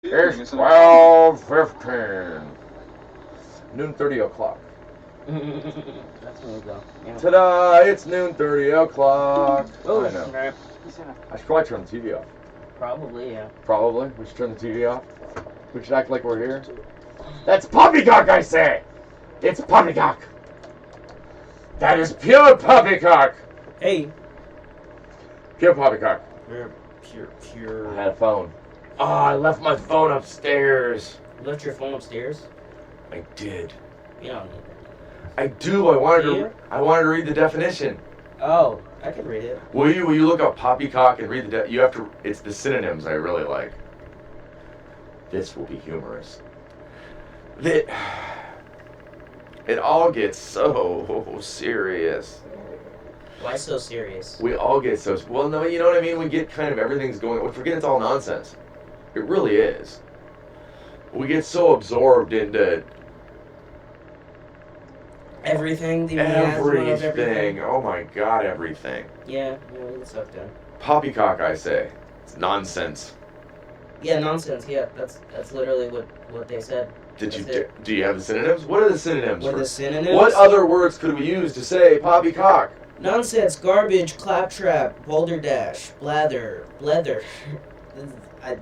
It's 12:15. Noon 30 o'clock. That's when we go. Yeah. Ta-da! It's noon 30 o'clock. Oh, I know. right. I should probably turn the TV off. Probably, yeah. Probably. We should turn the TV off. We should act like we're here. That's poppycock, I say! It's poppycock! That is pure poppycock! Hey. Pure poppycock. Pure. I had a phone. Oh, I left my phone upstairs. You left your phone upstairs? I did. You don't need that. I do. I wanted to read the definition. Oh, I can read it. Will you look up poppycock and read the you have to, it's the synonyms I really like. This will be humorous. It all gets so serious. Why so serious? We all get so, well, no, you know what I mean? We get kind of everything's going, we forget it's all nonsense. It really is. We get so absorbed into everything. Everything. Oh my God, everything. Yeah, we get sucked in. Poppycock, I say. It's nonsense. Yeah, nonsense. Yeah, that's literally what they said. Do you have the synonyms? What are the synonyms? What are the synonyms? What other words could we use to say poppycock? Nonsense, garbage, claptrap, Boulder Dash, blather.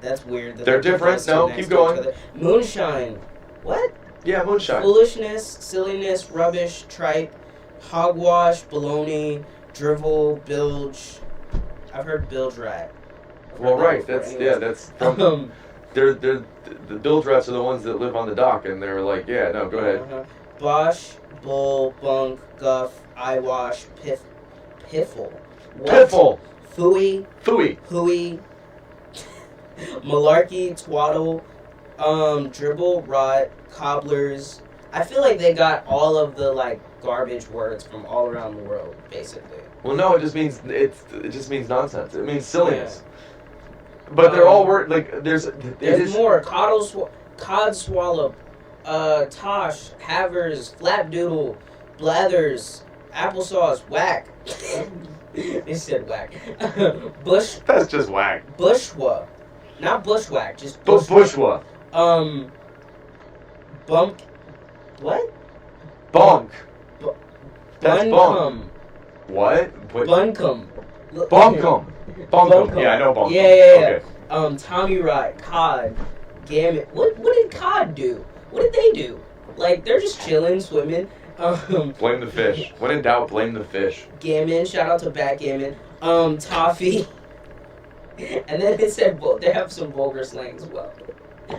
That's weird. They're different. No, keep going. Moonshine. What? Yeah, moonshine. Foolishness, silliness, rubbish, tripe, hogwash, baloney, drivel, bilge. I've heard bilge rat. Well, right. That's from. They're the bilge rats are the ones that live on the dock, and they're like, yeah, no, go ahead. Bosh, bull, bunk, guff, eyewash, piffle. What? Piffle. Phooey. Hooey. Malarkey, twaddle, dribble, rot, cobblers. I feel like they got all of the garbage words from all around the world, basically. Well, no, it just means nonsense. It means silliness. Yeah. But they're all word there's more. Cod swallow, tosh, havers, flapdoodle, blathers, applesauce, whack. They said whack. Bush. That's just whack. Bushwa. Not bushwhack, just bushwa. Bump. What? Bunk. That's bunk. What? Bunkum. Bunkum. Bunkum. Yeah, I know bunkum. Yeah. Okay. Tommy Rot, Cod, Gamut. What did Cod do? What did they do? They're just chilling, swimming. Blame the fish. When in doubt, blame the fish. Gammon. Shout out to Backgammon. Toffee. And then it said they have some vulgar slang as well.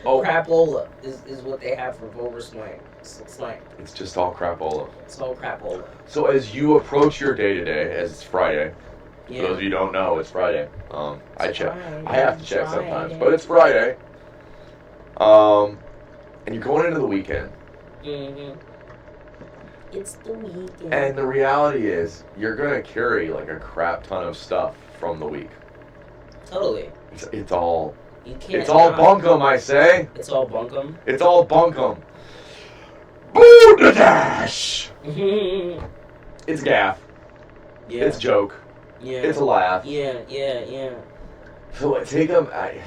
Oh. Crapola is what they have for vulgar slang. It's just all crapola. It's all crapola. So as you approach your day today, as it's Friday, for those of you who don't know, it's Friday. I check. I have to check sometimes, but it's Friday. And you're going into the weekend. Mm-hmm. It's the weekend. And the reality is, you're gonna carry a crap ton of stuff from the week. Totally. It's all. It's all bunkum, I say. It's all bunkum. It's all bunkum. Boulder Dash. It's gaff. Yeah. It's joke. Yeah. It's a laugh. Yeah. So take them. I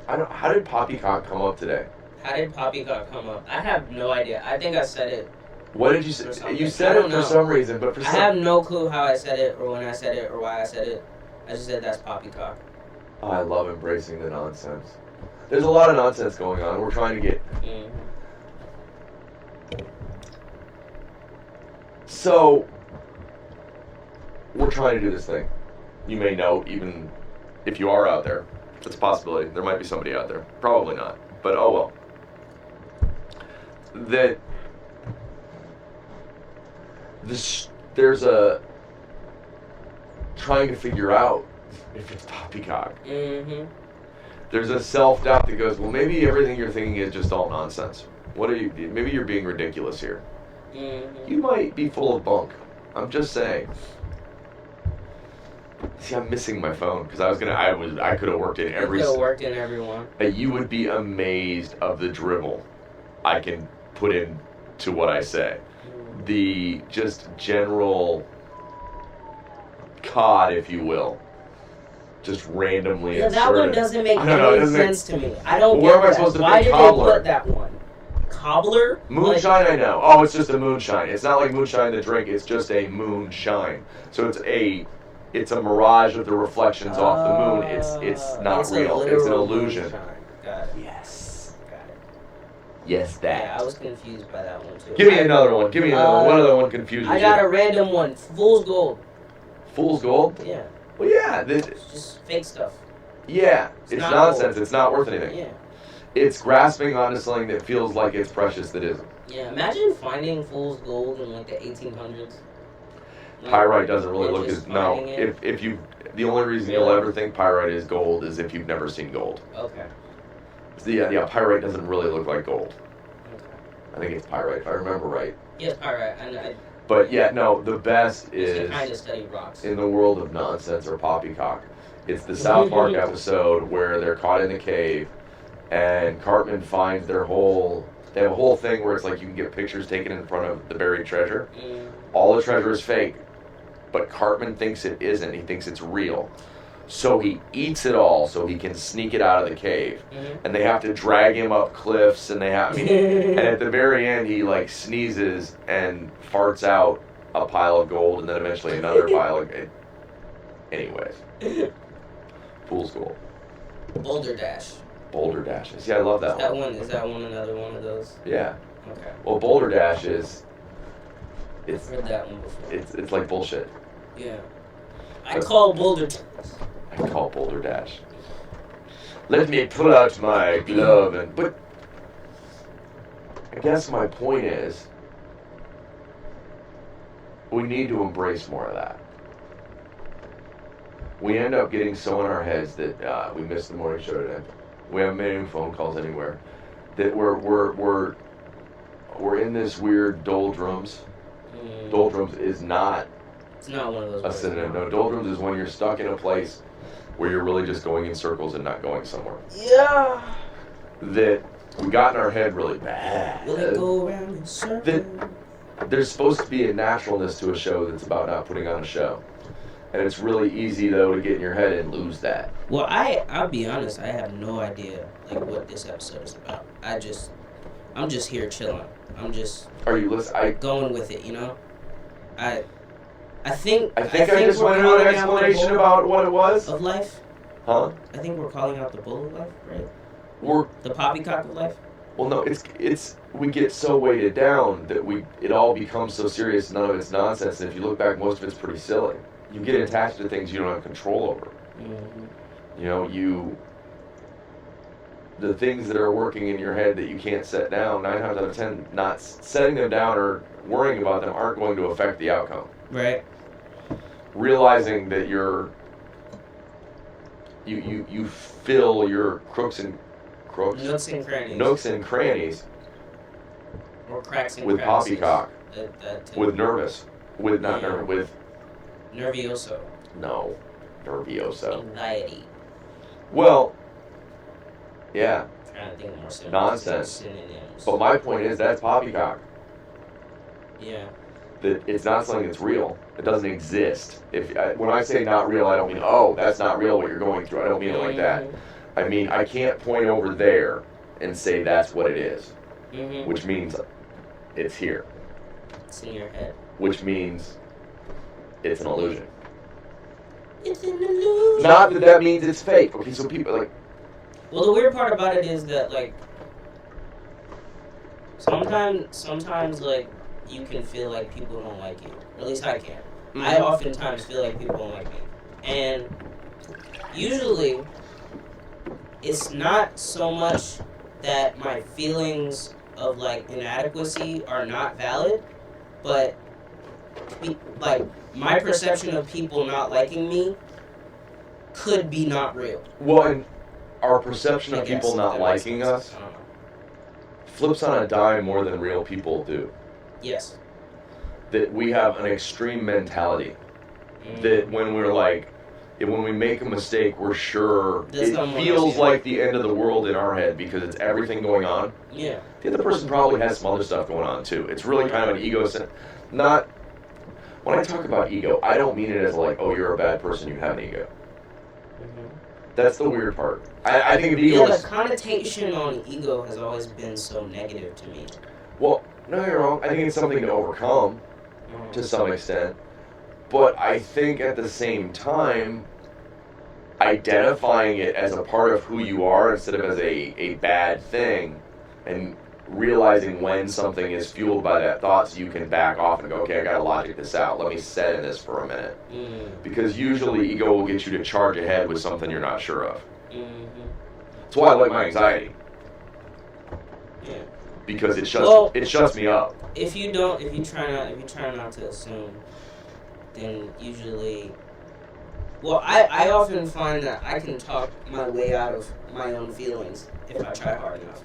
don't. How did Poppycock come up today? How did Poppycock come up? I have no idea. I think I said it. What did you say? You said it for some reason, but I have no clue how I said it, or when I said it, or why I said it. I just said that's Poppycock. Oh, I love embracing the nonsense. There's a lot of nonsense going on. We're trying to get. Mm-hmm. So, we're trying to do this thing. You may know, even if you are out there, it's a possibility. There might be somebody out there. Probably not. But oh well. That there's a trying to figure out if it's poppycock. Mm-hmm. There's a self-doubt that goes, well, maybe everything you're thinking is just all nonsense. Maybe you're being ridiculous here. Mm-hmm. You might be full of bunk. I'm just saying. See, I'm missing my phone because I could have worked in every. You could have worked in everyone. You would be amazed of the drivel I can put into what I say. The just general cod, if you will. just randomly Yeah, that one doesn't make any sense to me. I don't where get am I that. supposed to Why pick did cobbler? they put that one? Cobbler? Moonshine, I know. Oh, it's just a moonshine. It's not like moonshine the drink. It's just a moonshine. So it's a mirage of the reflections off the moon. It's not real. It's an illusion. Got it. Yes. Got it. Yes, that. Yeah, I was confused by that one too. Give me another one. Give me another one. What other one confuses you? I got a random one. Fool's gold. Fool's gold? Yeah. Well, yeah. It's just fake stuff. Yeah. It's nonsense. Gold. It's not worth anything. Yeah. It's grasping onto something that feels like it's precious that isn't. Yeah. Imagine finding fool's gold in like the 1800s. Pyrite doesn't really look as no. It. If you the only reason you'll ever think pyrite is gold is if you've never seen gold. Okay. So yeah, pyrite doesn't really look like gold. Okay. I think it's pyrite if I remember right. Yes, pyrite. But yeah, no, the best is kind of study rocks. in the world of nonsense or poppycock. It's the South Park episode where they're caught in the cave, and Cartman finds they have a whole thing where it's like you can get pictures taken in front of the buried treasure. All the treasure is fake, but Cartman thinks it isn't. He thinks it's real. So he eats it all so he can sneak it out of the cave. And they have to drag him up cliffs, and and at the very end he like sneezes and farts out a pile of gold, and then eventually another pile of anyways. Fool's gold. Boulder Dash. Boulder Dash. See, I love that one. Is that one another one of those? Yeah. Okay. Well, Boulder Dash is I've heard that one before. It's like bullshit. Yeah. I call Boulder Dash. I call Boulder Dash. Let me pull out my glove but I guess my point is we need to embrace more of that. We end up getting so in our heads that we missed the morning show today. We haven't made any phone calls anywhere. That we're in this weird doldrums. Doldrums is not. It's not one of those. A synonym. No, doldrums is when you're stuck in a place where you're really just going in circles and not going somewhere. Yeah. That we got in our head really bad. Will it go around in circles? That there's supposed to be a naturalness to a show that's about not putting on a show. And it's really easy, though, to get in your head and lose that. Well, I'll be honest, I have no idea, like, what this episode is about. I'm just here chilling. Are you listening? Going with it, you know? I think I just went into an explanation about what it was. Of life? Huh? I think we're calling out the bull of life, right? Or the poppycock of life? Well, no, it's we get so weighted down that it all becomes so serious, none of it's nonsense, and if you look back, most of it's pretty silly. You get attached to things you don't have control over. Mm-hmm. You know, the things that are working in your head that you can't set down, 9 times out of 10, not setting them down or worrying about them aren't going to affect the outcome. Right. Realizing that you fill your nooks and crannies or cracks and with crevices. poppycock, with nervioso. No, nervioso. Anxiety. Well, yeah. I'm trying to think more nonsense. Synonyms. But my point is that's poppycock. Yeah. That it's not something that's real. It doesn't exist. When I say not real, I don't mean that's not real what you're going through. I don't mean it like that. I mean I can't point over there and say that's what it is, which means it's here. It's in your head. Which means it's an illusion. It's an illusion. Not that means it's fake. Okay, so people like. Well, the weird part about it is that like sometimes like you can feel like people don't like you. Or at least I can. I oftentimes feel like people don't like me, and usually it's not so much that my feelings of like inadequacy are not valid, but like my perception of people not liking me could be not real. Well, and our perception of people not liking us flips on a dime more than real people do. Yes. That we have an extreme mentality. That when we're like, when we make a mistake, we're sure it feels like the end of the world in our head because it's everything going on. Yeah. The other person probably has some other stuff going on too. It's really kind of an ego. Not when I talk about ego, I don't mean it as like, oh, you're a bad person, you have an ego. That's the weird part. I think of ego. Yeah, the connotation on ego has always been so negative to me. Well, no, you're wrong. I think it's something to overcome to some extent. But I think at the same time, identifying it as a part of who you are instead of as a bad thing, and realizing when something is fueled by that thought, so you can back off and go, okay, I gotta logic this out. Let me set in this for a minute. Because usually ego will get you to charge ahead with something you're not sure of. That's why I like my anxiety. Yeah. Because it shuts me up. If you try not to assume, then usually, well, I often find that I can talk my way out of my own feelings if I try hard enough.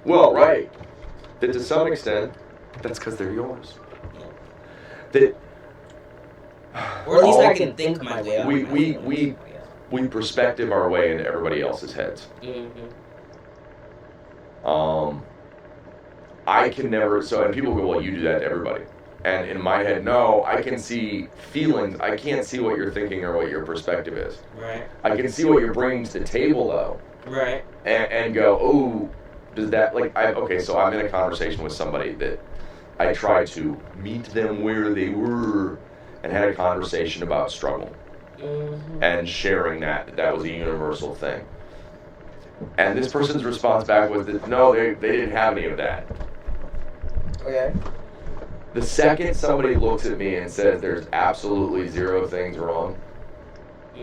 Well, right. That to some extent, that's because they're yours. Yeah. That, or at least I can think my way out. We perspective our way into everybody else's heads. I can never. So, and people go, well, you do that to everybody. And in my head, no, I can see feelings. I can't see what you're thinking or what your perspective is. Right. I can see what you're bringing to the table, though. Right. And go, oh, does that, like, okay, so I'm in a conversation with somebody that I tried to meet them where they were and had a conversation about struggle. And sharing that was a universal thing. And this person's response back was that, no, they didn't have any of that. Okay. The second somebody looks at me and says there's absolutely zero things wrong,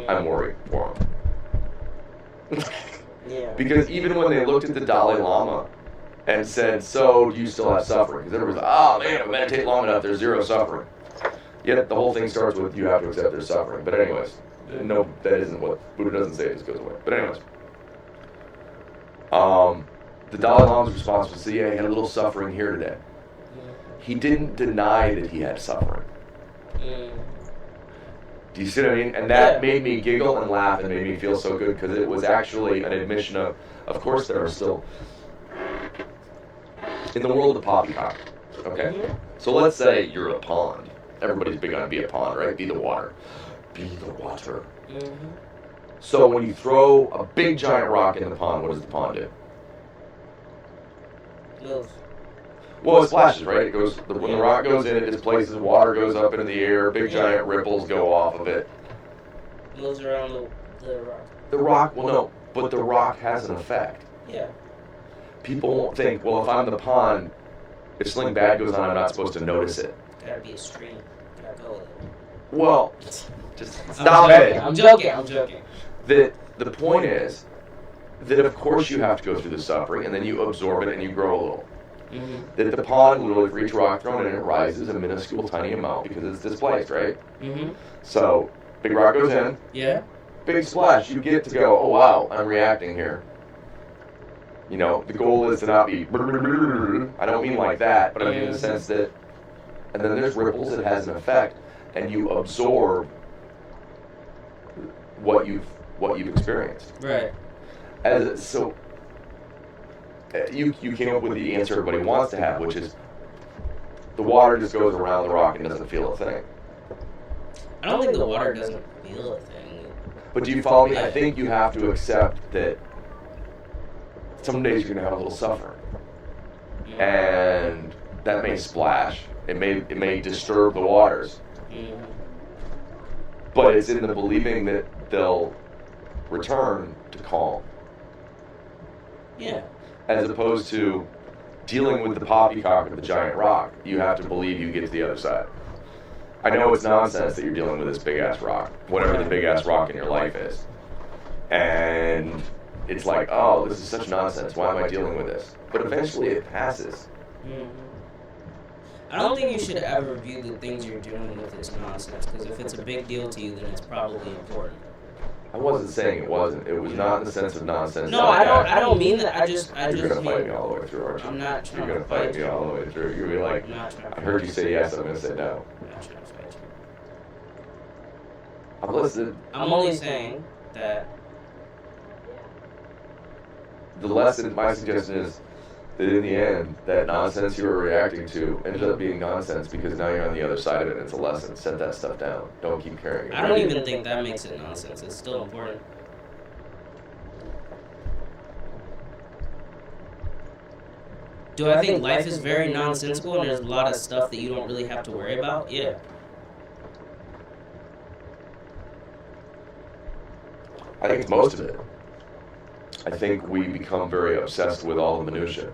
I'm worried for them. Yeah. Because even when they looked at the Dalai Lama and said, so do you still have suffering? Because everybody's like, oh man, if I meditate long enough, there's zero suffering. Yet the whole thing starts with you have to accept there's suffering. But anyways, no, that isn't what Buddha doesn't say, it just goes away. But anyways, the Dalai Lama's response was, yeah, he had a little suffering here today. He didn't deny that he had suffering. Do you see what I mean? And that made me giggle and laugh and made me feel so good because it was actually an admission of course there are still, in the world of Poppycock, okay? So let's say you're a pond. Everybody's big on be a pond, right? Be the water. Be the water. So when you throw a big giant rock in the pond, what does the pond do? Moves. Well, it splashes, right? It goes when the rock goes in, it displaces, water goes up into the air, big giant ripples go off of it. Moves around the rock. The rock, well, no, but the rock has an effect. Yeah. People won't think, well, if I'm the pond, if something bad goes on, I'm not supposed to notice it. Gotta be a stream. Gotta go with it. Well, just stop it. I'm joking. The point is that of course you have to go through the suffering, and then you absorb it and you grow a little. That the pond, literally for each rock thrown in, it rises a minuscule tiny amount because it's displaced, right? So, big rock goes in. Yeah. Big splash. You get to go, oh wow, I'm reacting here. You know, the goal is to not be, I don't mean like that, but I mean in the sense that, and then there's ripples, it has an effect, and you absorb what you've experienced. Right. So, you came up with the answer everybody wants to have, which is the water just goes around the rock and doesn't feel a thing. I don't think the water doesn't feel a thing. But do you follow me? I think you have to accept that some days you're going to have a little suffering. And that may splash. It may disturb the waters. But it's in the believing that they'll return to calm. Yeah. As opposed to dealing with the poppycock or the giant rock, you have to believe you get to the other side. I know it's nonsense that you're dealing with this big-ass rock, whatever the big-ass rock in your life is. And it's like, oh, this is such nonsense. Why am I dealing with this? But eventually it passes. I don't think you should ever view the things you're dealing with as nonsense, because if it's a big deal to you, then it's probably important. I wasn't saying it wasn't. It was not in the sense of nonsense. No, I don't mean that. I just You're gonna fight me all the way through, aren't you? I'm not trying You're gonna fight me all the way through. You're gonna be like, I heard you say yes, I'm gonna say no. I'm not trying to fight you. I'm listening. I'm only saying that The lesson, my suggestion is that in the end, that nonsense you were reacting to ended up being nonsense because now you're on the other side of it and it's a lesson. Set that stuff down. Don't keep carrying it. I don't even think that makes it nonsense. It's still important. Do I think life is very nonsensical and there's a lot of stuff that you don't really have to worry about? Yeah. I think it's most of it. I think we become very obsessed with all the minutiae.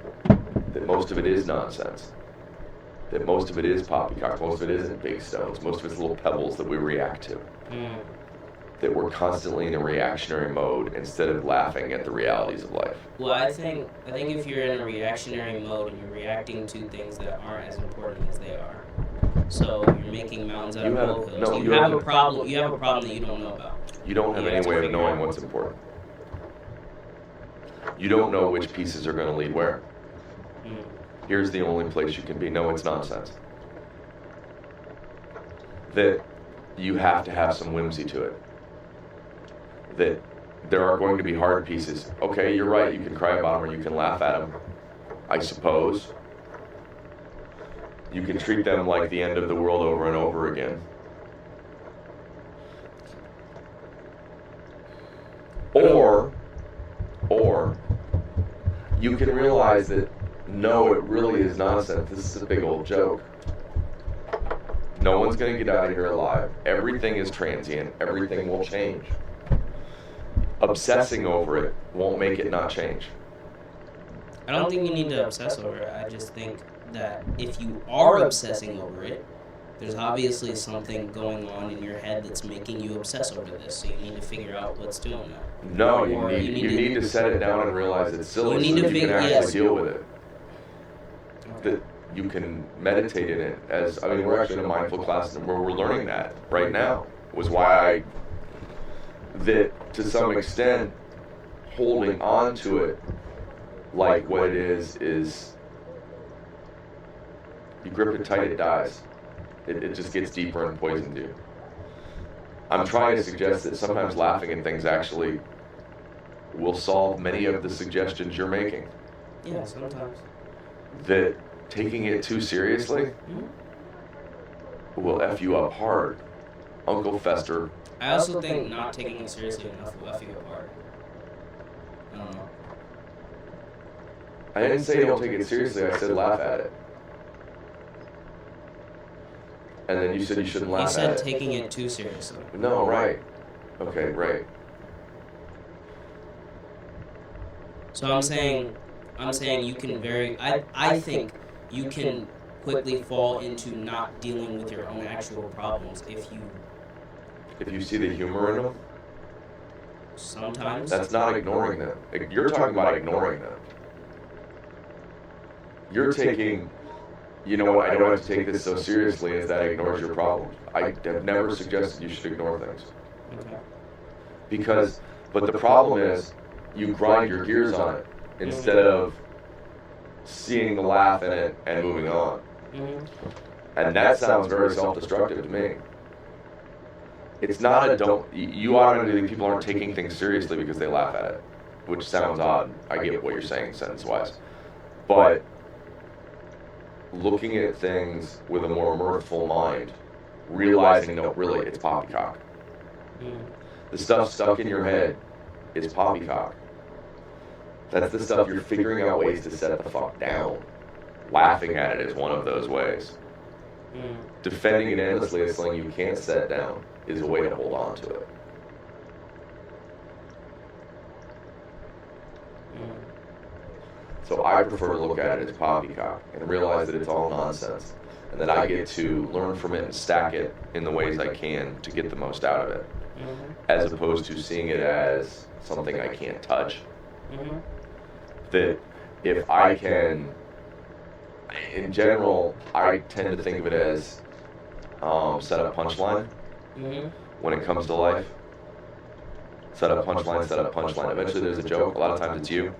That most of it is nonsense. That most of it is poppycock. Most of it isn't big stones. Most of it's little pebbles that we react to. That we're constantly in a reactionary mode instead of laughing at the realities of life. Well, I think if you're in a reactionary mode and you're reacting to things that aren't as important as they are, so you're making mountains out of molehills. No, you have a problem. You have a problem that you don't know about. You don't have any way of knowing what's important. You don't know which pieces are going to lead where. Here's the only place you can be. No, it's nonsense. That you have to have some whimsy to it. That there are going to be hard pieces. Okay, you're right, you can cry about them or you can laugh at them, I suppose. You can treat them like the end of the world over and over again. Or you can realize that, no, it really is nonsense. This is a big old joke. No one's going to get out of here alive. Everything is transient. Everything will change. Obsessing over it won't make it not change. I don't think you need to obsess over it. I just think that if you are obsessing over it, there's obviously something going on in your head that's making you obsess over this, so you need to figure out what's doing that. No, you need to set it down and realize it's silly so you can actually deal with it. Okay. That you can meditate in it as, I mean, we're actually in a mindful class where we're learning that right now, was why that to some extent holding on to it like what it is you grip it tight, it dies. It just gets deeper and poisons you. I'm trying to suggest that sometimes laughing at things actually will solve many of the suggestions you're making. Yeah, sometimes. That taking it too seriously will F you up hard. Uncle Fester. I also think not taking it seriously enough will F you up hard. I don't know. I didn't say don't take it seriously, I said laugh at it. And then you said you shouldn't laugh at it. You said taking it too seriously. No, right. Okay, right. So I'm saying you can I think you can quickly fall into not dealing with your own actual problems if you see the humor in them. Sometimes. That's not ignoring them. You're talking about ignoring them. You're taking, you know what, I don't have to take this so seriously as that ignores your problems. I have never suggested you should ignore things. Okay. But the problem is, you grind your gears on it instead of seeing the laugh in it and moving on. And that sounds very self-destructive to me. It's not you automatically think people aren't taking things seriously because they laugh at it, which sounds odd. I get what you're saying sentence-wise. But looking at things with a more mirthful mind, realizing, no, really, it's poppycock. The stuff stuck in your head is poppycock. That's the stuff you're figuring out ways to set the fuck down. Laughing at it is one of those ways. Defending it endlessly as something you can't set down is a way to hold on to it. So I prefer to look at it as poppycock and realize that it's all nonsense, and that I get to learn from it and stack it in the ways I can to get the most out of it, as opposed to seeing it as something I can't touch. That if I can, in general, I tend to think of it as set up punchline when it comes to life. Set up punchline, set up punchline. Eventually there's a joke. A lot of times it's you.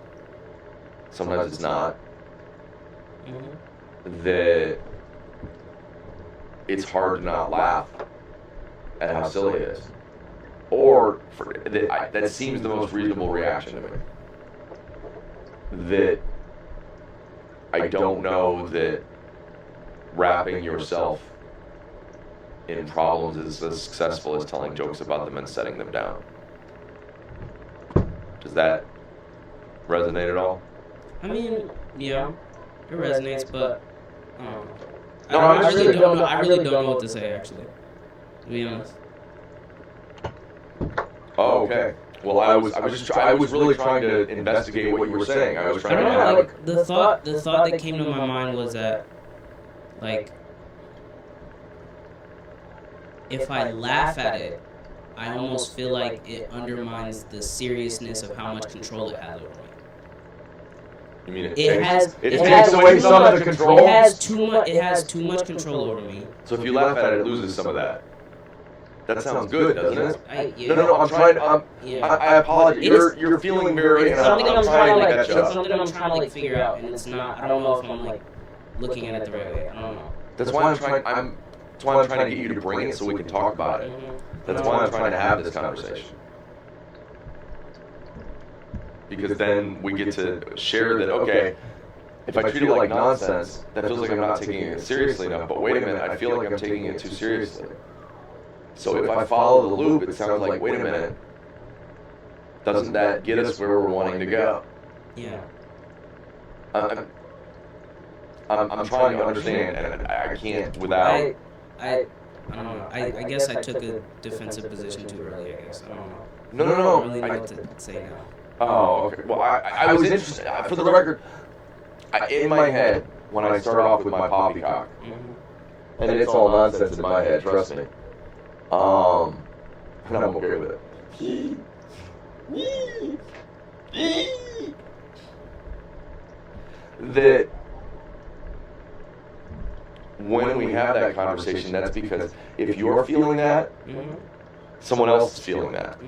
Sometimes it's not. That it's hard to not laugh at how silly it is. Or that seems the most reasonable reaction to me. That I don't know that wrapping yourself in problems is as successful as telling jokes about them and setting them down. Does that resonate at all? I mean, yeah, it resonates, but No, I really don't know. I really don't know what to say, actually. To be honest. Oh, okay. Well, I was really trying to investigate what you were saying. I was I trying don't to know. have Like the thought that came to my mind was that, like, if I laugh at it, I almost feel like it undermines the seriousness of how much control it has over me. You mean it takes away some of the control? It has too much control over me. So if you laugh at it, it loses some of that. That sounds good, doesn't it? Yeah. No, I'm trying. I apologize. You're feeling very. It's something I'm trying to catch up. It's something I'm trying to like figure out, and it's not. I don't know if I'm like looking at it the right way. I don't know. That's why I'm trying to get you to bring it so we can talk about it. That's why I'm trying to have this conversation. Because then we get to share that, okay, if I treat it like nonsense, that feels like I'm not taking it seriously enough, but wait a minute, I feel like I'm taking it too seriously. So if I follow the loop, it sounds like, wait a minute, doesn't that get us where we're wanting to go? Yeah. I'm trying to understand, and I can't without... I don't know. I guess I took a defensive position too early, I guess. I don't know. No. I don't really know what to say now. Oh, okay. Well, I was interested. For the record, in my head, when I start off with my poppycock, and it's all nonsense in my head, trust me, and I'm okay with it. That when we have that conversation, that's because if you're feeling that, someone else is feeling that.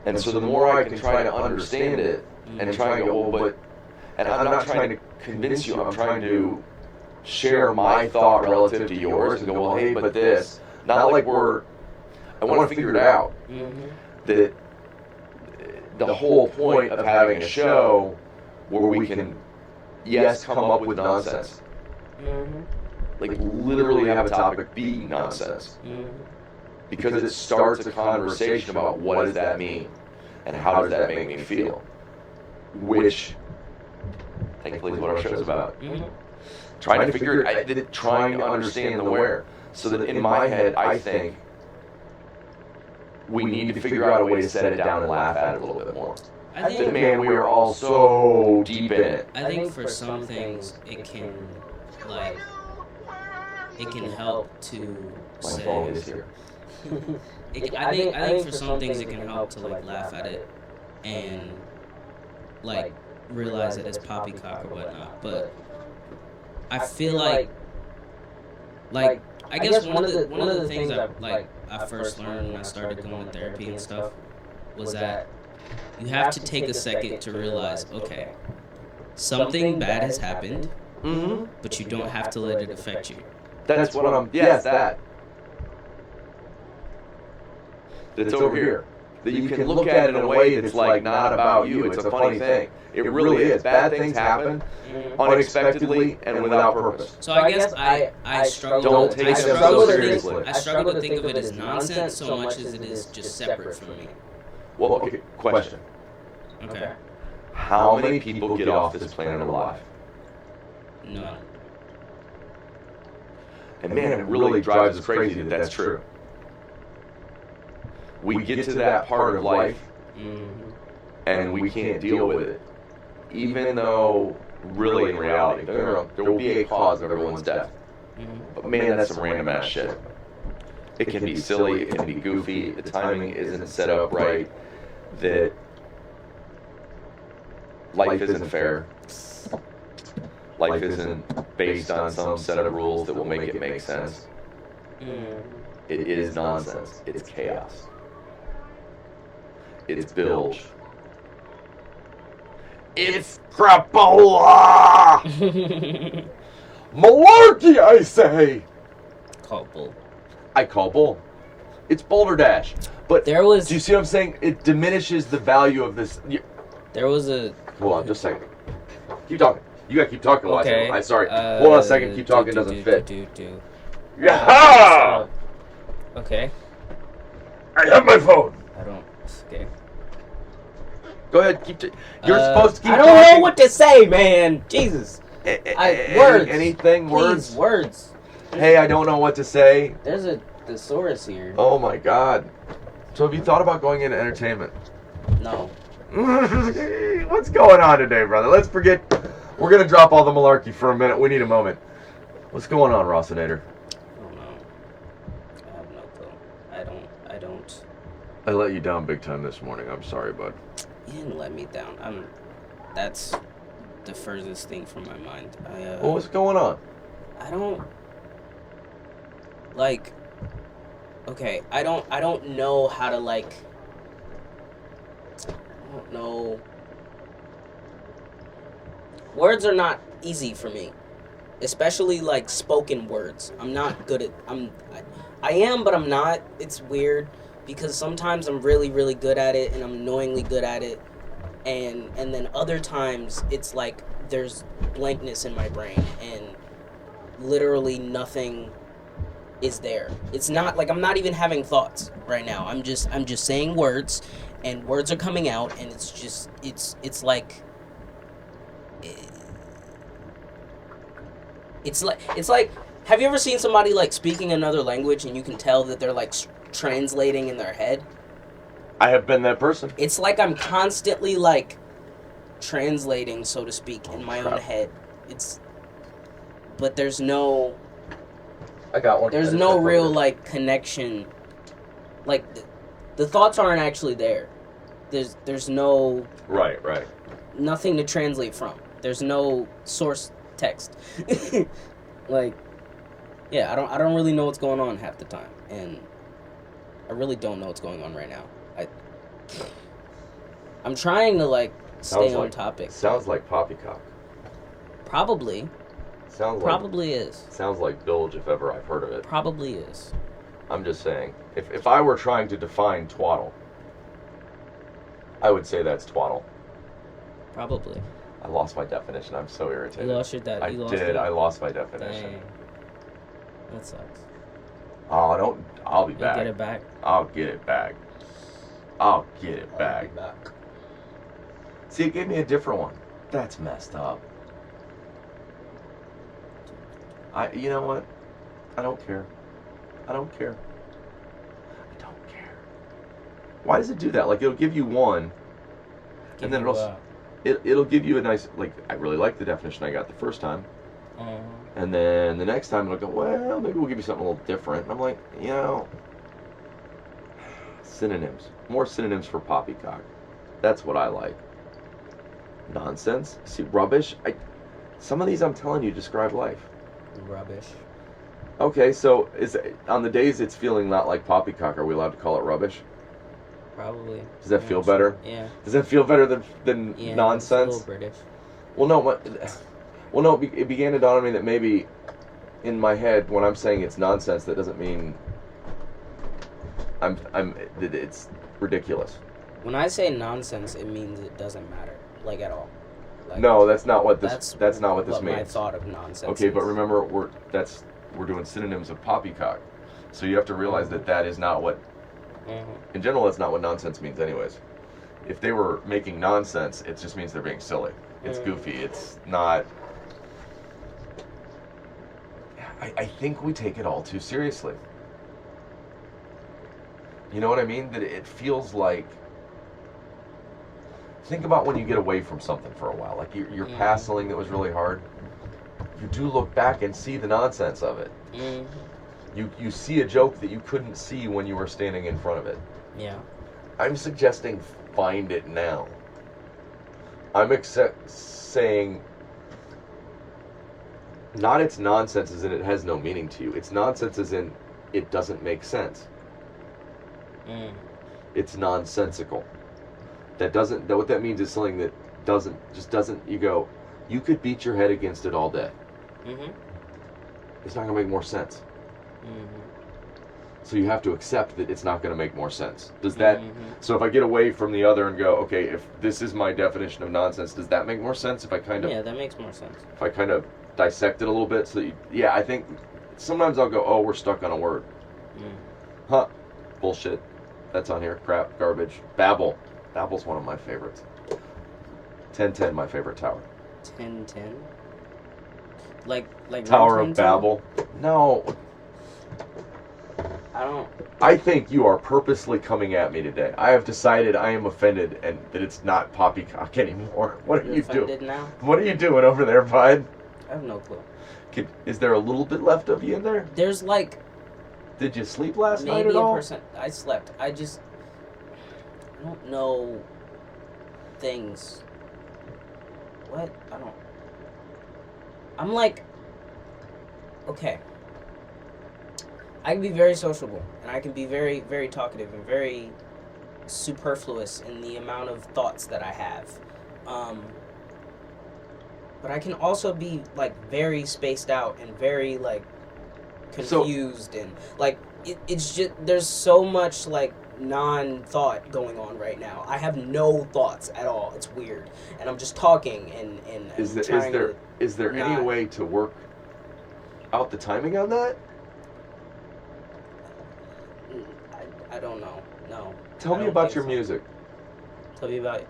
And so the more I can try to understand it and try and go, well, but, and I'm not trying to convince you, I'm trying to share my thought relative to yours and go, well, hey, but this, not like I want to figure it out. That the whole point of having a show where we can, yes, come up with nonsense. Like literally have a topic be nonsense. Because it starts a conversation about what does that mean and how does that make me feel, which thankfully is what our show's about. Trying to figure it, trying to understand the where, so that in my head I think we need to figure out a way to set it down and laugh at it a little bit more. I think, man, we are all so deep in it. I think for some things it can help to My phone is here. I think for some things it can help to like laugh at it and like realize it as poppycock or whatnot. But I feel like I guess one of the things I first learned when I started going to therapy and stuff was that you have to take a second to realize, okay, something bad has happened, but you don't have to let it affect you. That's what I'm. Yes, that. That's over here. That you can look at it in a way that's like not about you. It's a funny thing. It really is. Bad things happen unexpectedly and without purpose. So I guess I struggle. Don't take it so seriously. I struggle to think of it as nonsense so much as it is just separate from me. Well, okay. Question. Okay. How many people get off this planet alive? None. And man, it really drives us crazy that that's true. We get to that part of life, and we can't deal with it. Even though, really in reality, there will be a cause of everyone's death. But man, that's some random ass shit. It can be silly, it can be goofy, the timing isn't set up right, that life isn't fair. Life isn't based on some set of rules that will make it make sense. It is nonsense. It's chaos. It's bilge. It's crapola! Malarkey, I say! Call bull. I call bull. It's Boulder Dash. But there was. Do you see what I'm saying? It diminishes the value of this. There was a. Hold on, just a second. Keep talking. You gotta keep talking while Okay. I sorry. Hold on a second. Keep talking. Doesn't fit. Yeah. Okay. I have my phone. I don't. Okay. Go ahead. You're supposed to keep. I don't know what to say, man. Jesus. Words. Anything? Please, words. Hey, I don't know what to say. There's a Thesaurus here. Oh my God. So have you thought about going into entertainment? No. What's going on today, brother? Let's forget. We're gonna drop all the malarkey for a minute. We need a moment. What's going on, Rosinator? I don't know. I have no clue. I don't. I let you down big time this morning. I'm sorry, bud. You didn't let me down. That's the furthest thing from my mind. What's going on? I don't like. Okay, I don't know how to like. I don't know. Words are not easy for me, especially like spoken words. I'm not good at. I am, but I'm not. It's weird because sometimes I'm really, really good at it, and I'm annoyingly good at it, and then other times it's like there's blankness in my brain and literally nothing is there. It's not like I'm not even having thoughts right now. I'm just saying words, and words are coming out, and it's like. It's like, have you ever seen somebody like speaking another language and you can tell that they're like translating in their head? I have been that person. It's like I'm constantly like translating, so to speak, in my own head. But there's no. I got one. There's no real like connection. Like the thoughts aren't actually there. There's no. Right. Nothing to translate from. There's no source text. Like, yeah, I don't really know what's going on half the time, and I really don't know what's going on right now. I'm trying to like stay on topic. Sounds like Poppycock. Probably. Probably is. Sounds like bilge if ever I've heard of it. Probably is. I'm just saying, if I were trying to define twaddle, I would say that's twaddle. Probably. I lost my definition. I'm so irritated. You lost your definition. I lost my definition. Dang. That sucks. Oh, don't. I'll be back. Get it back. I'll get it back. I'll get it back. See, it gave me a different one. That's messed up. You know what? I don't care. I don't care. Why does it do that? Like, it'll give you one, and then it'll give you a nice, like, I really like the definition I got the first time. And then the next time it'll go, well, maybe we'll give you something a little different. And I'm like, synonyms. More synonyms for poppycock. That's what I like. Nonsense. See, rubbish. Some of these, I'm telling you, describe life. Rubbish. Okay, so on the days it's feeling not like poppycock, are we allowed to call it rubbish? Probably. Does that feel better? Yeah. Does that feel better than nonsense? It's a little British. Well, no. It began to dawn on me that maybe in my head, when I'm saying it's nonsense, that doesn't mean it's ridiculous. When I say nonsense, it means it doesn't matter, like at all. Like, no, that's not what this. That's not what this means. My thought of nonsense. Okay, but remember, we're doing synonyms of poppycock, so you have to realize that is not what. In general, that's not what nonsense means, anyways. If they were making nonsense, it just means they're being silly. It's goofy. It's not. I think we take it all too seriously. You know what I mean? That it feels like. Think about when you get away from something for a while, like you're past something that was really hard. You do look back and see the nonsense of it. You see a joke that you couldn't see when you were standing in front of it. Yeah. I'm suggesting find it now. I'm saying not it's nonsense as in it has no meaning to you. It's nonsense as in it doesn't make sense. It's nonsensical. What that means is something that doesn't, you could beat your head against it all day. It's not going to make more sense. So you have to accept that it's not going to make more sense. Does that... So if I get away from the other and go, okay, if this is my definition of nonsense, does that make more sense? If I kind of... Yeah, that makes more sense. If I kind of dissect it a little bit, so that I think sometimes I'll go, oh, we're stuck on a word. Huh. Bullshit. That's on here. Crap. Garbage. Babel. Babel's one of my favorites. 1010, my favorite tower. 1010? Like Tower of Babel. No. I think you are purposely coming at me today. I have decided I am offended and that it's not Poppycock anymore. What are you doing? Now? What are you doing over there, bud? I have no clue. Is there a little bit left of you in there? There's like... Did you sleep last night at all? Maybe I slept. I don't know things. What? I'm like... Okay. I can be very sociable, and I can be very, very talkative and very superfluous in the amount of thoughts that I have. But I can also be, like, very spaced out and very, like, confused. And, like, it's just, there's so much, like, non-thought going on right now. I have no thoughts at all. It's weird. And I'm just talking and is there any way to work out the timing on that? I don't know. No. Tell me about your music. Tell me about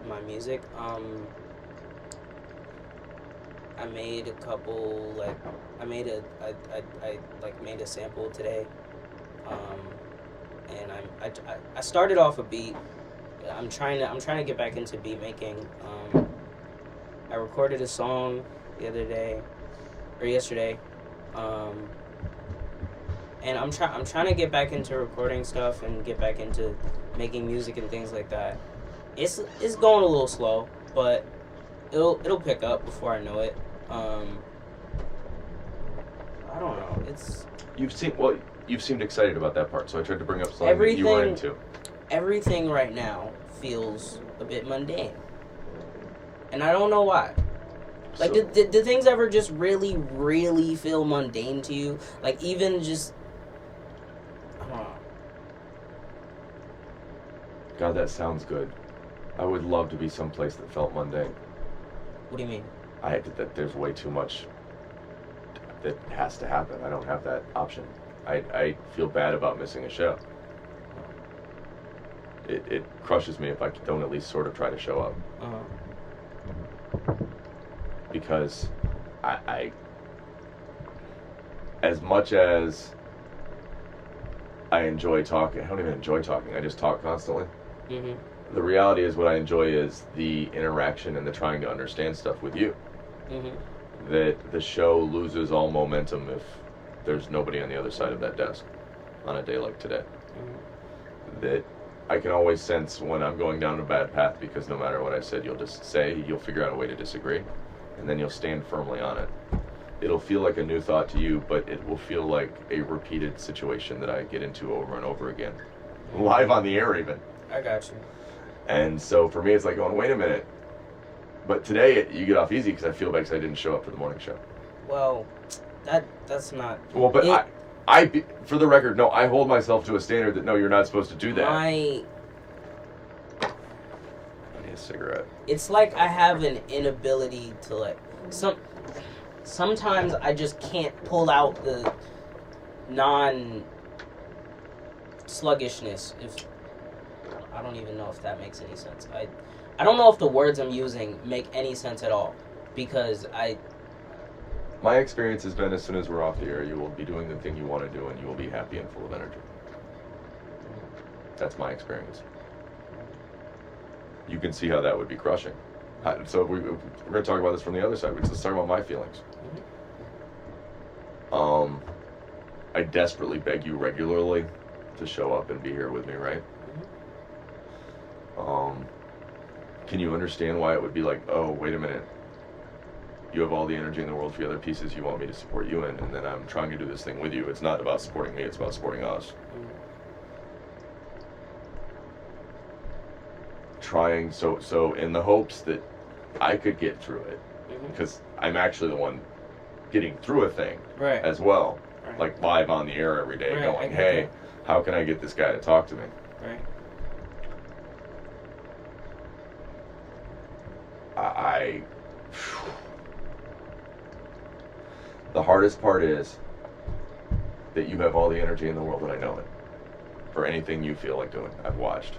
my music. I made a couple, like, I made a sample today. And I started off a beat. I'm trying to get back into beat making. I recorded a song yesterday. And I'm trying to get back into recording stuff and get back into making music and things like that. It's going a little slow, but it'll pick up before I know it. I don't know. You've seemed excited about that part, so I tried to bring up something that you were into. Everything right now feels a bit mundane, and I don't know why. Like, did things ever just really, really feel mundane to you? Like, even just... I don't know. God, that sounds good. I would love to be someplace that felt mundane. What do you mean? There's way too much that has to happen. I don't have that option. I feel bad about missing a show. It crushes me if I don't at least sort of try to show up. Because I as much as I enjoy talking, I don't even enjoy talking, I just talk constantly. The reality is what I enjoy is the interaction and the trying to understand stuff with you. That the show loses all momentum if there's nobody on the other side of that desk on a day like today. That I can always sense when I'm going down a bad path, because no matter what I said, you'll figure out a way to disagree, and then you'll stand firmly on it. It'll feel like a new thought to you, but it will feel like a repeated situation that I get into over and over again. Live on the air even. I got you. And so for me, it's like going, wait a minute. But today, you get off easy because I feel bad because I didn't show up for the morning show. Well, that's not... Well, but I for the record, no, I hold myself to a standard that, no, you're not supposed to do that. I need a cigarette. It's like I have an inability to, like... Sometimes I just can't pull out the non-sluggishness. I don't even know if that makes any sense. I don't know if the words I'm using make any sense at all, because My experience has been, as soon as we're off the air, you will be doing the thing you want to do, and you will be happy and full of energy. That's my experience. You can see how that would be crushing. So we're going to talk about this from the other side. Let's talk about my feelings. I desperately beg you regularly to show up and be here with me, right? Can you understand why it would be like, oh, wait a minute, you have all the energy in the world for the other pieces you want me to support you in, and then I'm trying to do this thing with you. It's not about supporting me, it's about supporting us. Trying, so in the hopes that I could get through it, because I'm actually the one getting through a thing as well. Right. like live on the air every day, Right, going, "Hey, how can I get this guy to talk to me?" Right. The hardest part is that you have all the energy in the world, and I know it. For anything you feel like doing, I watch,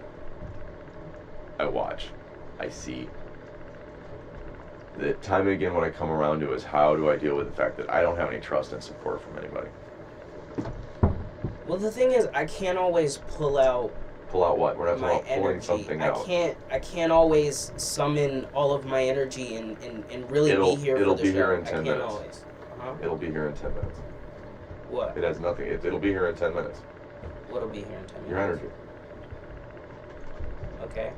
I see. The time and again when I come around to is how do I deal with the fact that I don't have any trust and support from anybody. Well, the thing is, I can't always pull out what? We're not my talking about pulling energy. something out. I can't always summon all of my energy and really be here for the show. It'll be here in 10 minutes. Always. Uh-huh. It'll be here in 10 minutes. What? It has nothing. It'll be here in 10 minutes. What'll be here in 10 minutes? Your energy. Okay.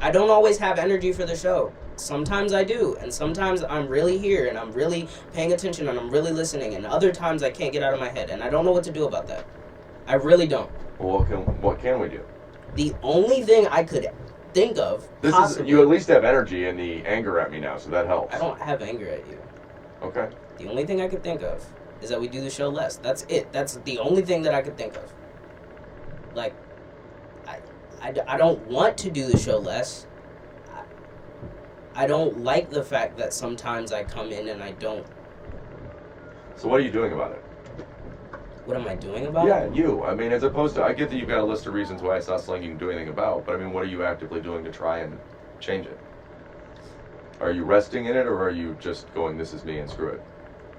I don't always have energy for the show. Sometimes I do, and sometimes I'm really here, and I'm really paying attention, and I'm really listening, and other times I can't get out of my head, and I don't know what to do about that. I really don't. Well, what can we do? The only thing I could think of, you at least have energy and the anger at me now, so that helps. I don't have anger at you. Okay. The only thing I could think of is that we do the show less. That's it. That's the only thing that I could think of. Like, I don't want to do the show less. I don't like the fact that sometimes I come in and I don't. So what are you doing about it? What am I doing about it? Yeah, you. I mean, as opposed to, I get that you've got a list of reasons why it's not something you can do anything about, but I mean, what are you actively doing to try and change it? Are you resting in it, or are you just going, this is me and screw it?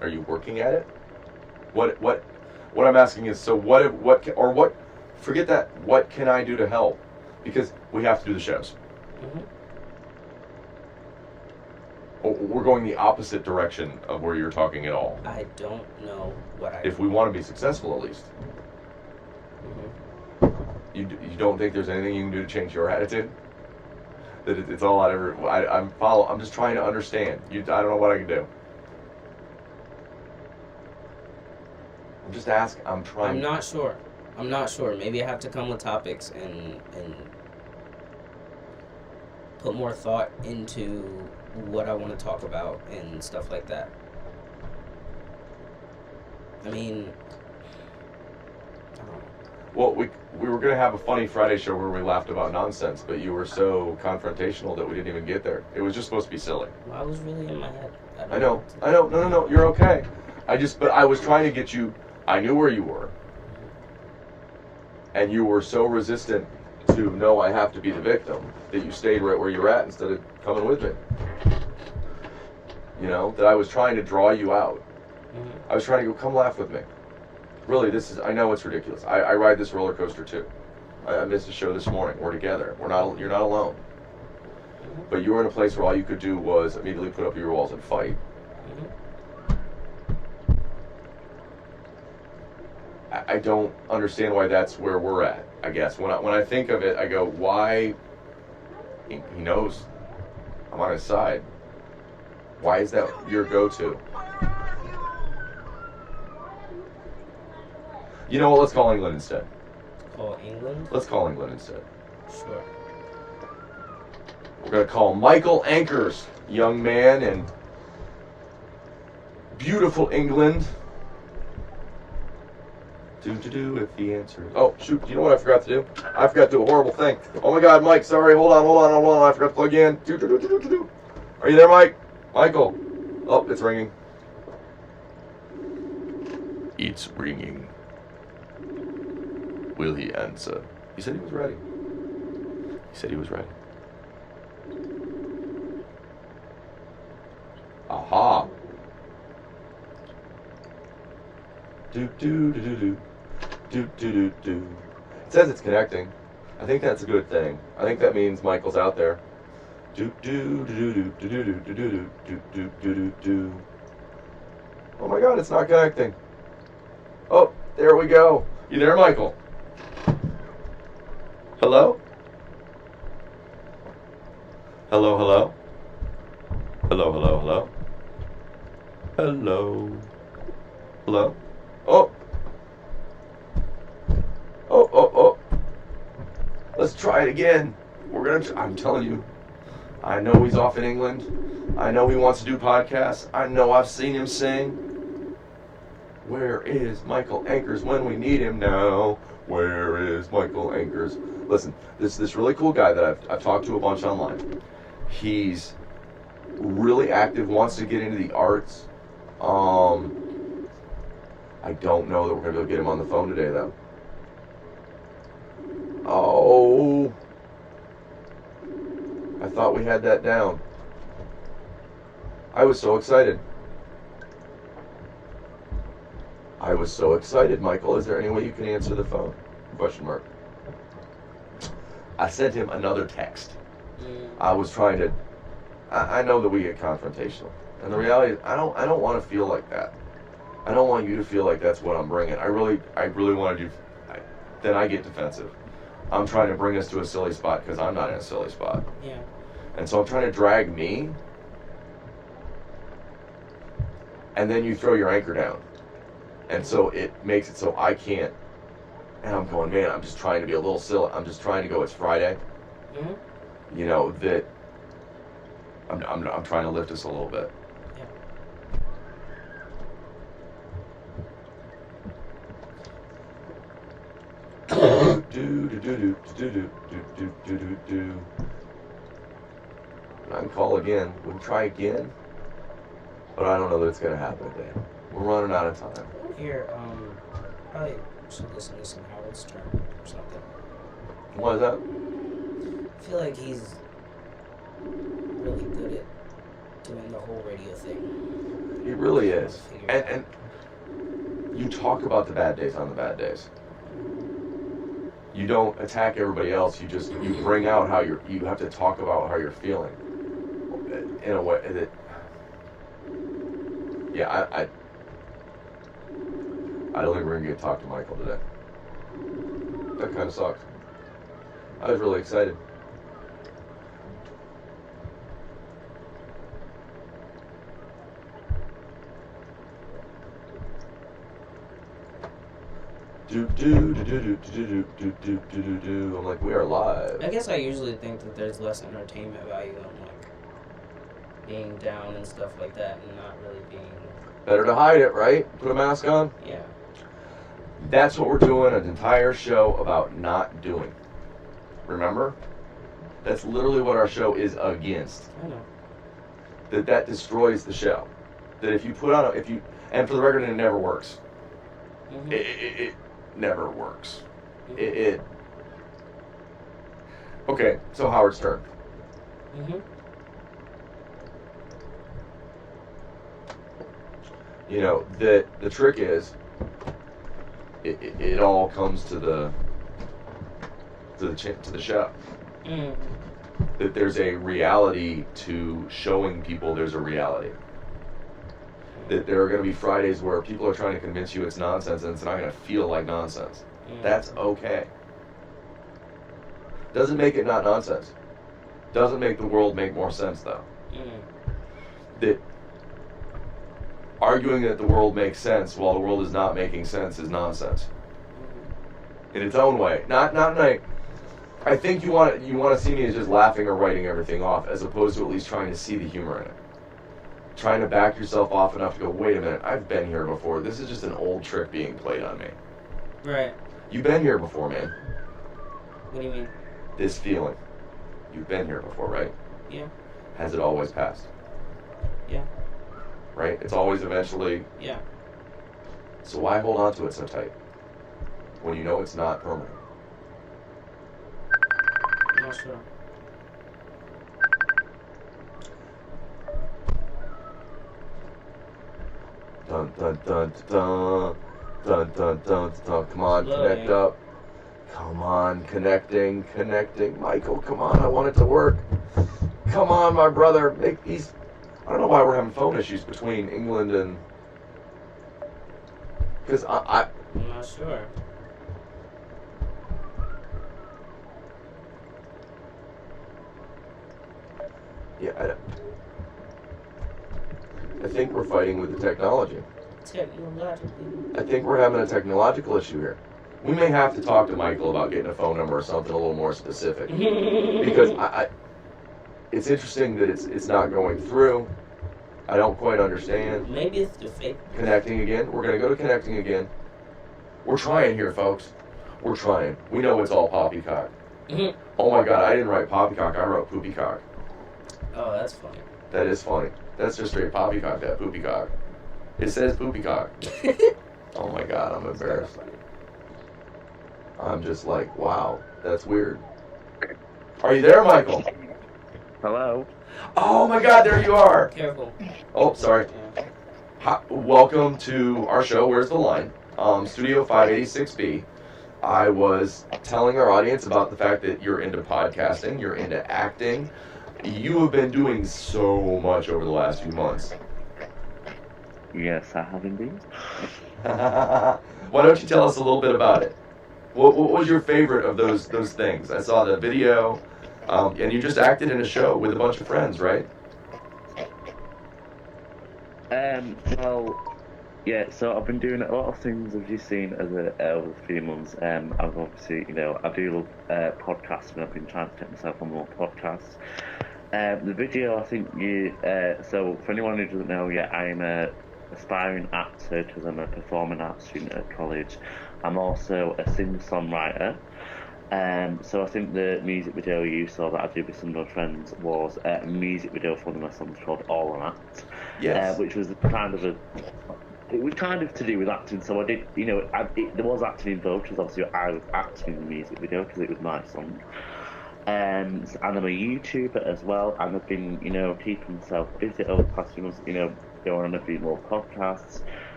Are you working at it? What I'm asking is, so forget that, what can I do to help? Because we have to do the shows. Mm-hmm. We're going the opposite direction of where you're talking at all. I don't know what I... If we want to be successful, at least. Mm-hmm. You don't think there's anything you can do to change your attitude? That it's all I'm just trying to understand. I don't know what I can do. I'm just asking. I'm trying. I'm not sure. Maybe I have to come with topics and put more thought into what I want to talk about and stuff like that. I mean, I don't know. Well, we were going to have a funny Friday show where we laughed about nonsense, but you were so confrontational that we didn't even get there. It was just supposed to be silly. Well, I was really in my head. I know. No, you're okay. But I was trying to get you, I knew where you were. And you were so resistant to, no, I have to be the victim, that you stayed right where you're at instead of coming with me. You know, that I was trying to draw you out. Mm-hmm. I was trying to go, come laugh with me. Really, I know it's ridiculous. I ride this roller coaster too. I missed a show this morning. We're together. You're not alone. Mm-hmm. But you were in a place where all you could do was immediately put up your walls and fight. Mm-hmm. I don't understand why that's where we're at, I guess. When I think of it, I go, why? He knows I'm on his side. Why is that your go-to? You know what? Let's call England instead. Call England? Let's call England instead. Sure. We're going to call Michael Anchors, young man in beautiful England. Do with the answer. Oh, shoot. You know what I forgot to do? I forgot to do a horrible thing. Oh, my God, Mike. Sorry. Hold on. I forgot to plug in. Are you there, Mike? Michael. Oh, it's ringing. It's ringing. Will he answer? He said he was ready. Aha. Do. It says it's connecting. I think that's a good thing. I think that means Michael's out there. Oh my God, it's not connecting. Oh, there we go. You there, Michael? Hello? Hello? Hello? Oh. Let's try it again. I'm telling you, I know he's off in England. I know he wants to do podcasts. I know I've seen him sing. Where is Michael Anchors when we need him now? Where is Michael Anchors? Listen, this really cool guy that I've talked to a bunch online. He's really active, wants to get into the arts. I don't know that we're going to be able to get him on the phone today, though. Oh. I thought we had that down. I was so excited. I was so excited, Michael. Is there any way you can answer the phone? Question mark. I sent him another text. I was trying to... I know that we get confrontational. And the reality is, I don't want to feel like that. I don't want you to feel like that's what I'm bringing. I really want to do... Then I get defensive. I'm trying to bring us to a silly spot because I'm not in a silly spot. Yeah. And so I'm trying to drag me. And then you throw your anchor down. And so it makes it so I can't. And I'm going, man, I'm just trying to be a little silly. I'm just trying to go, it's Friday. Mm-hmm. You know, that I'm trying to lift us a little bit. I can call again. We can try again. But I don't know that it's going to happen today. We're running out of time. Here, probably should listen to some Howard Stern or something. Why is that? I feel like he's really good at doing the whole radio thing. He really is. And you talk about the bad days on the bad days. You don't attack everybody else. You bring out how you have to talk about how you're feeling in a way that, yeah, I don't think we're going to get to talk to Michael today. That kind of sucks. I was really excited. I'm like, we are live. I guess I usually think that there's less entertainment value in like being down and stuff like that, and not really being. Better to hide it, right? Put a mask on. Yeah. That's what we're doing an entire show about not doing. Remember? That's literally what our show is against. I know. That destroys the show. That if you put on and for the record, it never works. Mm-hmm. It never works. Mm-hmm. Okay, so Howard Stern. Mm-hmm. You know, the trick is, it all comes to the show. Mm. That there's a reality to showing people there's a reality. That there are going to be Fridays where people are trying to convince you it's nonsense and it's not going to feel like nonsense. Mm. That's okay. Doesn't make it not nonsense. Doesn't make the world make more sense though. Mm. That arguing that the world makes sense while the world is not making sense is nonsense. In its own way. Not like, I think you want to see me as just laughing or writing everything off, as opposed to at least trying to see the humor in it. Trying to back yourself off enough to go, wait a minute, I've been here before. This is just an old trick being played on me. Right. You've been here before, man. What do you mean? This feeling. You've been here before, right? Yeah. Has it always passed? Yeah. Right? It's always eventually... Yeah. So why hold on to it so tight? When you know it's not permanent? I'm not sure. Dun dun dun dun dun dun dun dun. Come on, connect up. Come on, connecting. Michael, come on, I want it to work. Come on, my brother. Make these. I don't know why we're having phone issues between England and. Because I'm not sure. Yeah, I think we're fighting with the technology. Technologically. I think we're having a technological issue here. We may have to talk to Michael about getting a phone number or something a little more specific. Because it's interesting that it's not going through. I don't quite understand. Maybe it's the fake. Connecting again. We're going to go to connecting again. We're trying here, folks. We're trying. We know it's all Poppycock. Oh my god, I didn't write Poppycock, I wrote Poopycock. Oh, that's funny. That is funny. That's just straight Poppycock, that Poopycock. It says Poopycock. Oh my god, I'm embarrassed. I'm just like, wow, that's weird. Are you there, Michael? Hello. Oh my god, there you are. Careful. Oh, sorry. Hi, welcome to our show, Where's the Line? Studio 586B. I was telling our audience about the fact that you're into podcasting, you're into acting. You have been doing so much over the last few months. Yes, I have indeed. Why don't you tell us a little bit about it? What was your favorite of those things? I saw the video, and you just acted in a show with a bunch of friends, right? Well, yeah, so I've been doing a lot of things, as you've seen, over the few months. I've obviously, I do love podcasting. I've been trying to take myself on more podcasts. The video, I think so for anyone who doesn't know, yeah, I'm a aspiring actor because I'm a performing arts student at college. I'm also a singer-songwriter. So I think the music video you saw that I did with some of my friends was a music video for one of my songs called All on Act. Yes. Which was it was kind of to do with acting, so I did, there was acting involved, because obviously I was acting in the music video, because it was my song. And I'm a YouTuber as well, and I've been, keeping myself busy over the past few months, going on a few more podcasts,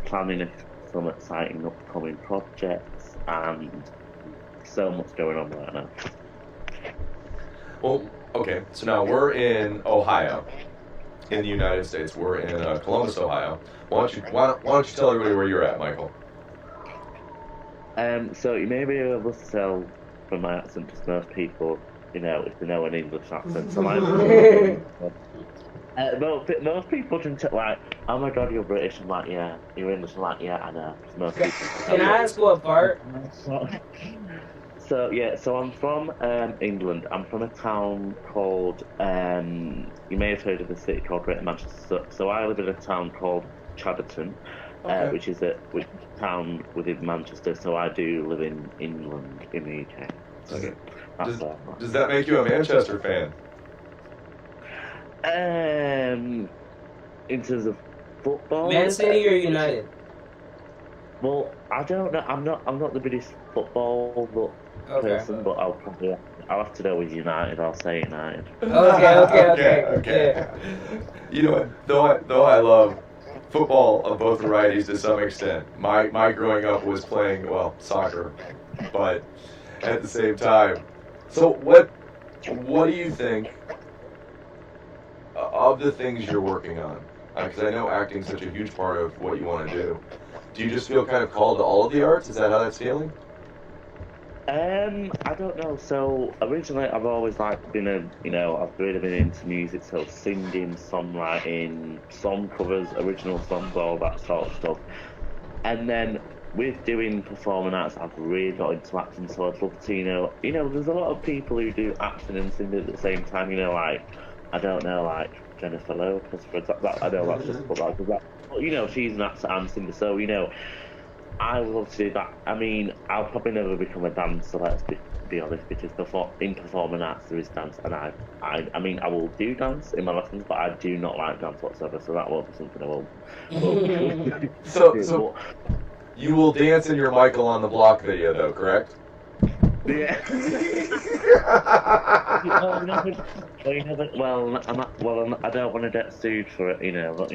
planning some exciting upcoming projects, and so much going on right now. Well, okay, so now we're in Ohio, in the United States. We're in Columbus, Ohio. Why don't you tell everybody where you're at, Michael? So you may be able to tell from my accent, because most people, if they know an English accent, so most people can tell, like, oh my god, you're British. I'm like, yeah. You're English. I'm like, yeah, I know. Most people Can I ask what part? So I'm from England. I'm from a town called, you may have heard of the city called Greater Manchester. So I live in a town called Chadderton, which is a town within Manchester. So I do live in England, in the UK. So, does that make you a Manchester fan? In terms of football, Man City or United? Well, I don't know. I'm not the biggest football person, but I'll have to go with United. I'll say United. Okay. You know what? Though I love football of both varieties to some extent. My growing up was playing, well, soccer, but at the same time. So what do you think of the things you're working on? Because I know acting's such a huge part of what you want to do. Do you just feel kind of called to all of the arts? Is that how that's feeling? I don't know. So originally, I've always been I've really been into music, so singing, songwriting, song covers, original songs, all that sort of stuff. And then with doing performing arts, I've really got into acting. So I'd love to, there's a lot of people who do acting and singing at the same time. I don't know, like Jennifer Lopez, for example. I know that's just but she's an actor and singer, so I would love to do that. I mean, I'll probably never become a dancer, let's be honest, because in performing arts there is dance, and I mean, I will do dance in my lessons, but I do not like dance whatsoever, so that won't be something I will. So you will dance in your Michael on the Block video, though, correct? Yeah. I don't want to get sued for it, but you never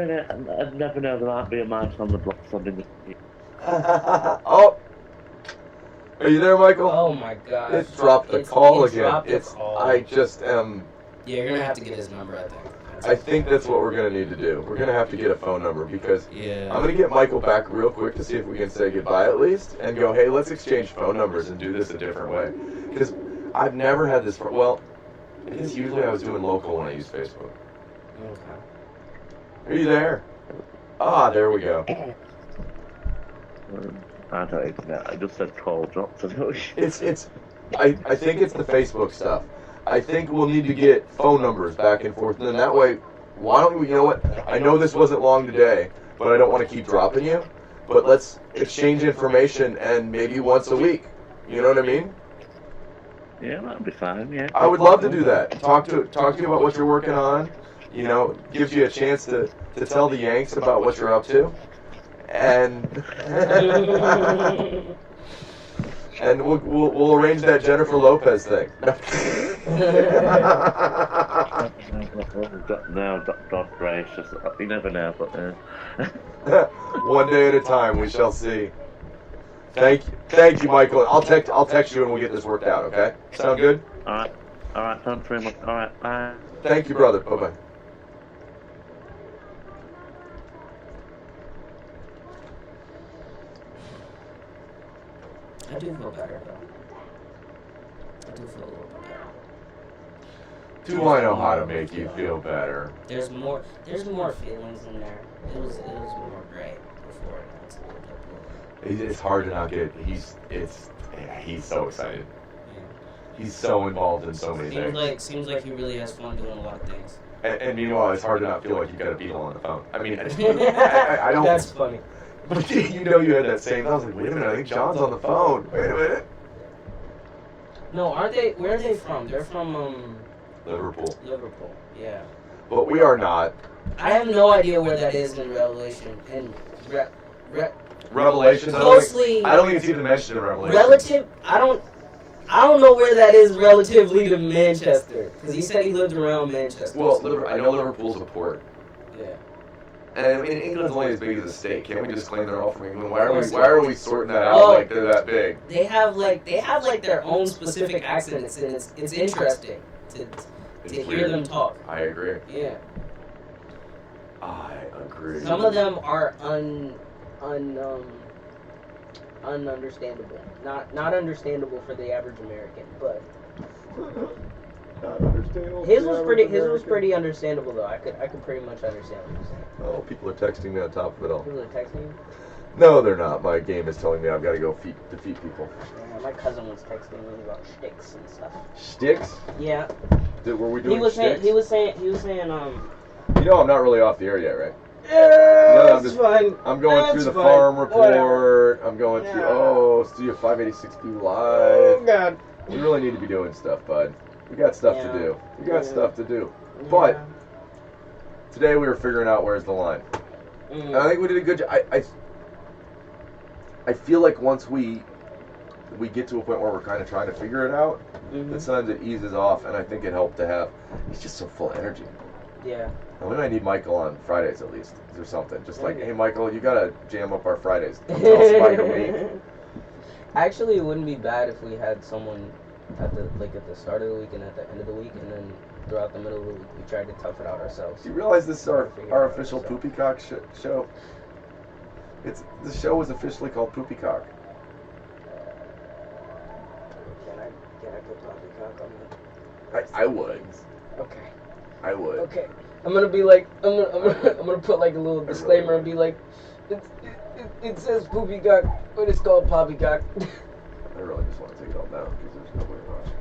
know. I never know. There might be a mic on the block something. Oh, are you there, Michael? Oh my god! It dropped the call again. I just am. Yeah, you're gonna have to get his number, I think. I think that's what we're gonna need to do. We're gonna have to get a phone number because I'm gonna get Michael back real quick to see if we can say goodbye at least and go, hey, let's exchange phone numbers and do this a different way. Because I've never had this. Well, I guess usually I was doing local when I used Facebook. Okay. Are you there? Ah, there we go. I don't even know. I just said call dropped. It's I think it's the Facebook stuff. I think we'll need to get phone numbers back and forth, and then that way, why don't we, you know what? I know this wasn't long today, but I don't want to keep dropping you. But let's exchange information and maybe once a week. You know what I mean? Yeah, that'd be fine. Yeah. I would love to do that. Talk to you about what you're working on. You know, gives you a chance to tell the Yanks about what you're up to, and and we'll arrange that Jennifer Lopez thing. No, God gracious, you never know, but one day at a time, we shall see. Thank you, Michael. I'll text you and we'll get this worked out. Okay? Sound good? All right. Thanks very much. All right, bye. Thank you, brother. Bye bye. I do feel better though. I do feel a little bit better. Do I know how to make you feel better? There's more feelings in there. It was more gray before. Now it's a little bit blue. It's hard to not get. He's so excited. He's so involved in so many things. Seems like he really has fun doing a lot of things. And meanwhile, it's hard to not feel like you've got a Beatle on the phone. I mean, I don't. That's funny. But you know you had that same. I was like, wait a minute, I think John's on the phone. Wait a minute. No, aren't they? Where are they from? They're from Liverpool. Liverpool, yeah. But we are not. I have no idea where that is in Revelation. In Revelation. Closely. I don't think it's even mentioned in Revelation. Relative. I don't know where that is relatively to Manchester, because he said he lived around Manchester. Well, I know Liverpool's a port. Yeah. And I mean, England's only as big as a state. Can't we just claim they're all from England? Why are we sorting that out like they're that big? They have their own specific accents, and it's interesting to hear them talk. I agree. Yeah. I agree. Some of them are ununderstandable. Not understandable for the average American, but not understandable. His was pretty understandable though. I could pretty much understand what you're saying. Oh, people are texting me on top of it all. People are texting you? No, they're not. My game is telling me I've got to go defeat people. Yeah, my cousin was texting me about sticks and stuff. Sticks? Yeah. Were we doing sticks? He was saying. You know I'm not really off the air yet, right? Yeah, that's fine. I'm going through the farm report. Whatever. I'm going through, Studio 586B Live. Oh, God. We really need to be doing stuff, bud. We got stuff to do. Stuff to do. But today we were figuring out where's the line. And I think we did a good job. I feel like once we get to a point where we're kind of trying to figure it out, that sometimes it eases off, and I think it helped to have. He's just so full of energy. Yeah. And we might need Michael on Fridays at least, or something. Just like, hey, Michael, you gotta jam up our Fridays. Come tell us about your week. Actually, it wouldn't be bad if we had someone at the start of the week and at the end of the week, and then throughout the middle of the week we tried to tough it out ourselves. Do you realize this is our official Poppycock show? The show was officially called Poppycock. Can I put Poppycock on I would. Okay. I would. Okay. I'm gonna be like, I'm gonna put like a little disclaimer and be like, it says Poppycock, but it's called Poppycock. I really just want to take it all down because there's nobody watching.